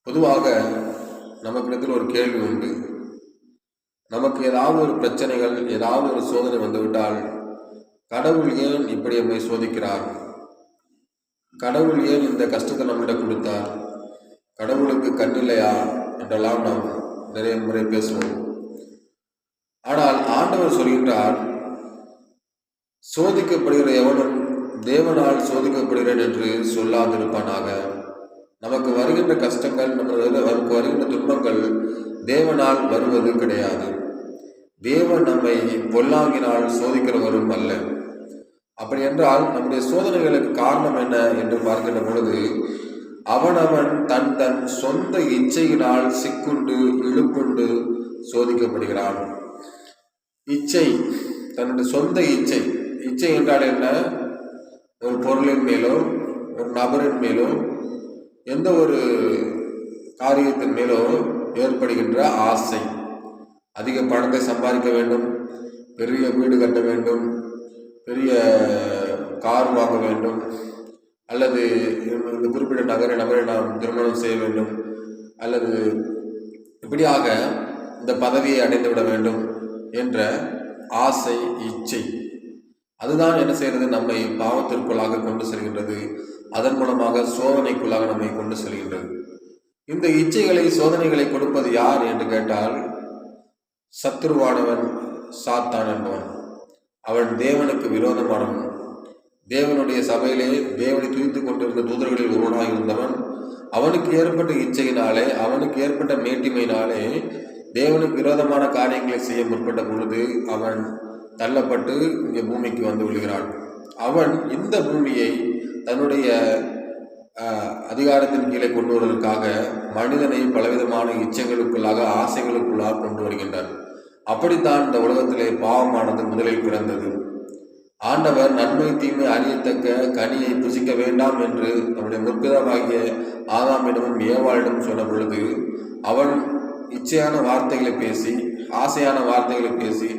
பொதுவாக நமக்கிடத்தில் ஒரு கேள்வி உண்டு. நமக்கு ஏதாவது ஒரு பிரச்சனைகள், ஏதாவது ஒரு சோதனை வந்துவிட்டால், கடவுள் ஏன் இப்படி நம்மை சோதிக்கிறார்? கடவுள் ஏன் இந்த கஷ்டத்தை நம்மிடம் கொடுத்தார்? கடவுளுக்கு கண்ணில்லையா என்றெல்லாம் நாம் நிறைய முறை பேசுவோம். ஆனால் ஆண்டவர் சொல்கின்றார், சோதிக்கப்படுகிற எவனும் தேவனால் சோதிக்கப்படுகிறேன் என்று சொல்லாதிருப்பானாக. நமக்கு வருகின்ற கஷ்டங்கள், நமக்கு வருகின்ற துன்பங்கள் தேவனால் வருவது கிடையாது. தேவன் நம்மை பொல்லாங்கினால் சோதிக்கிறவரும் அல்ல. அப்படி என்றால் நம்முடைய சோதனைகளுக்கு காரணம் என்ன என்று பார்க்கின்ற பொழுது, அவனவன் தன் தன் சொந்த இச்சையினால் சிக்குண்டு இழுப்புண்டு சோதிக்கப்படுகிறான். இச்சை, தன்னுடைய சொந்த இச்சை. இச்சை என்றால் என்ன? ஒரு பொருளின் மேலோ, ஒரு நபரின் மேலோ, எந்த ஒரு காரியத்தின் மேலோ ஏற்படுகின்ற ஆசை. அதிக பணத்தை சம்பாதிக்க வேண்டும், பெரிய வீடு கட்ட வேண்டும், பெரிய கார் வாங்க வேண்டும், அல்லது இந்த குறிப்பிட்ட நபரை நாம் திருமணம் செய்ய வேண்டும், அல்லது இப்படியாக இந்த பதவியை அடைந்து விட வேண்டும் என்ற ஆசை, இச்சை. அதுதான் என்ன செய்கிறது? நம்மை பாவத்திற்குள்ளாக கொண்டு செல்கின்றது. அதன் மூலமாக சோதனைக்குள்ளாக நம்மை கொண்டு செல்கின்றது. இந்த இச்சைகளை, சோதனைகளை கொடுப்பது யார் என்று கேட்டால், சத்துருவானவன், சாத்தான் என்பவன். அவன் தேவனுக்கு விரோதமானவன். தேவனுடைய சபையிலே தேவனை துதித்துக் கொண்டிருந்த தூதர்களில் ஒருவனாக இருந்தவன். அவனுக்கு ஏற்பட்ட இச்சையினாலே, அவனுக்கு ஏற்பட்ட மேட்டிமையினாலே தேவனுக்கு விரோதமான காரியங்களை செய்ய முற்பட்ட பொழுது அவன் தள்ளப்பட்டு இங்கே பூமிக்கு வந்து விழுகிறான். அவன் இந்த பூமியை தன்னுடைய அதிகாரத்தின் கீழே கொண்டு வருவதற்காக மனிதனை பலவிதமான இச்சைகளுக்குள்ளாக, ஆசைகளுக்குள்ளாக கொண்டு வருகின்றார். அப்படித்தான் இந்த உலகத்திலே பாவமானது முதலில் பிறந்தது. ஆண்டவர் நன்மை தீமை அறியத்தக்க கனியை புசிக்க வேண்டாம் என்று நம்முடைய முற்பிதாவாகிய ஆதாமிடமும் ஏவாளிடமும் சொன்ன பொழுது, அவன் இச்சையான வார்த்தைகளை பேசி, ஆசையான வார்த்தைகளை பேசி,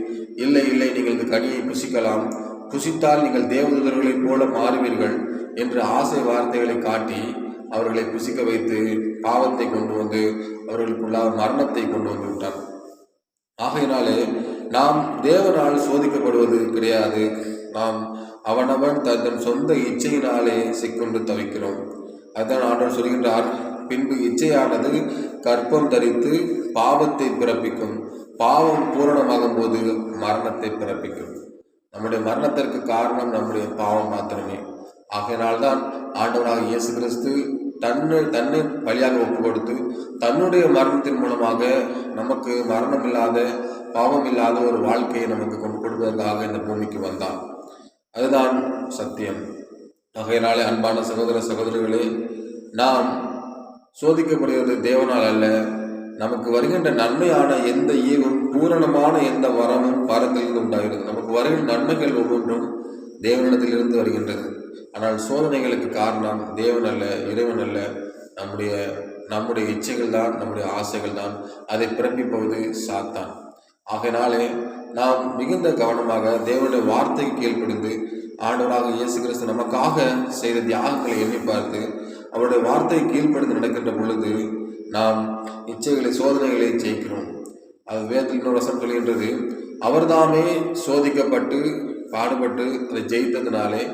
இல்லை இல்லை, நீங்கள் இந்த கனியை புசிக்கலாம், புசித்தால் நீங்கள் தேவதூதர்களைப் போல மாறுவீர்கள் என்று ஆசை வார்த்தைகளை காட்டி அவர்களை புசிக்க வைத்து பாவத்தை கொண்டு வந்து அவர்களுக்குள்ளாக மரணத்தை கொண்டு வந்து விட்டார். ஆகையினாலே நாம் தேவனால் சோதிக்கப்படுவது கிடையாது. நாம் அவனவன் தன் சொந்த இச்சையினாலே சிக்கொண்டு தவிக்கிறோம். அதுதான் ஆண்டவர் சொல்கின்றார், பின்பு இச்சையானது கற்பம் தரித்து பாவத்தை பிறப்பிக்கும், பாவம் பூரணமாகும் போது மரணத்தை பிறப்பிக்கும். நம்முடைய மரணத்திற்கு காரணம் நம்முடைய பாவம் மாத்திரமே. ஆகையினால்தான் ஆண்டவராக இயேசு கிறிஸ்து தன்னை பலியாக ஒப்பு கொடுத்து தன்னுடைய மரணத்தின் மூலமாக நமக்கு மரணம் இல்லாத, பாவம் இல்லாத ஒரு வாழ்க்கையை நமக்கு கொண்டு கொடுப்பதற்காக இந்த பூமிக்கு வந்தான். அதுதான் சத்தியம். ஆகையினாலே அன்பான சகோதர சகோதரிகளே, நாம் சோதிக்கப்படுகிறது தேவனால் அல்ல. நமக்கு வருகின்ற நன்மையான எந்த ஈவும், பூரணமான எந்த வரமும் பரத்திலிருந்து உண்டாகிறது. நமக்கு வருகின்ற நன்மைகள் ஒவ்வொன்றும் தேவனிடத்திலிருந்து வருகின்றது. ஆனால் சோதனைகளுக்கு காரணம் தேவன் அல்ல, இறைவன் அல்ல, நம்முடைய இச்சைகள் தான், நம்முடைய ஆசைகள் தான். அதை பிறப்பிப்பது சாத்தான். ஆகையினாலே நாம் மிகுந்த கவனமாக தேவனுடைய வார்த்தைக்கு கீழ்ப்படிந்து ஆண்டவராக இயேசு கிறிஸ்து நமக்காக செய்த தியாகங்களை எண்ணி பார்த்து அவருடைய வார்த்தையை கீழ்ப்படிந்து நடக்கின்ற பொழுது நாம் இச்சைகளை, சோதனைகளை ஜெயிக்கிறோம். அது வேதத்தில் இன்னொரு வசனம் சொல்கின்றது, அவர்தாமே சோதிக்கப்பட்டு பாடுபட்டு அதை ஜெயித்ததினாலே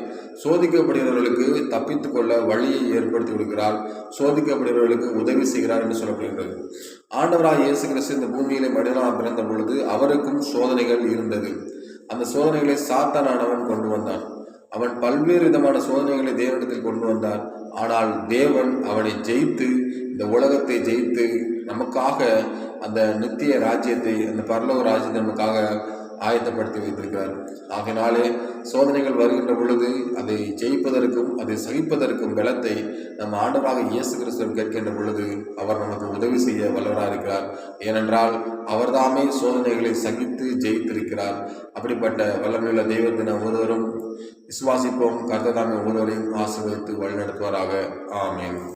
சோதிக்கப்படுகிறவர்களுக்கு தப்பித்து கொள்ள வழியை ஏற்படுத்தி கொடுக்கிறார், சோதிக்கப்படுகிறவர்களுக்கு உதவி செய்கிறார் என்று சொல்லப்படுகின்றது. ஆண்டவராக இயேசு கிறிஸ்து இந்த பூமியிலே மனிதனாக பிறந்த பொழுது அவருக்கும் சோதனைகள் இருந்தது. அந்த சோதனைகளை சாத்தானானவன் கொண்டு வந்தான். அவன் பல்வேறு விதமான சோதனைகளை தேவனிடத்தில் கொண்டு வந்தான். ஆனால் தேவன் அவனை ஜெயித்து, இந்த உலகத்தை ஜெயித்து நமக்காக அந்த நித்திய ராஜ்யத்தை, அந்த பரலோக ராஜ்யத்தை நமக்காக ஆயத்தப்படுத்தி வைத்திருக்கிறார். ஆகையினாலே சோதனைகள் வருகின்ற பொழுது அதை ஜெயிப்பதற்கும் அதை சகிப்பதற்கும் பலத்தை நம் ஆண்டவராக இயேசு கிறிஸ்துவிடம் கேட்கின்ற பொழுது அவர் நமக்கு உதவி செய்ய வல்லவராக இருக்கிறார். ஏனென்றால் அவர்தாமே சோதனைகளை சகித்து ஜெயித்திருக்கிறார். அப்படிப்பட்ட வல்லமையுள்ள தெய்வத்தின ஒருவரும் விசுவாசிப்போம். கர்த்தர் தாமே ஒருவரையும் ஆசீர்வதித்து வழிநடத்துவாராக. ஆமென்.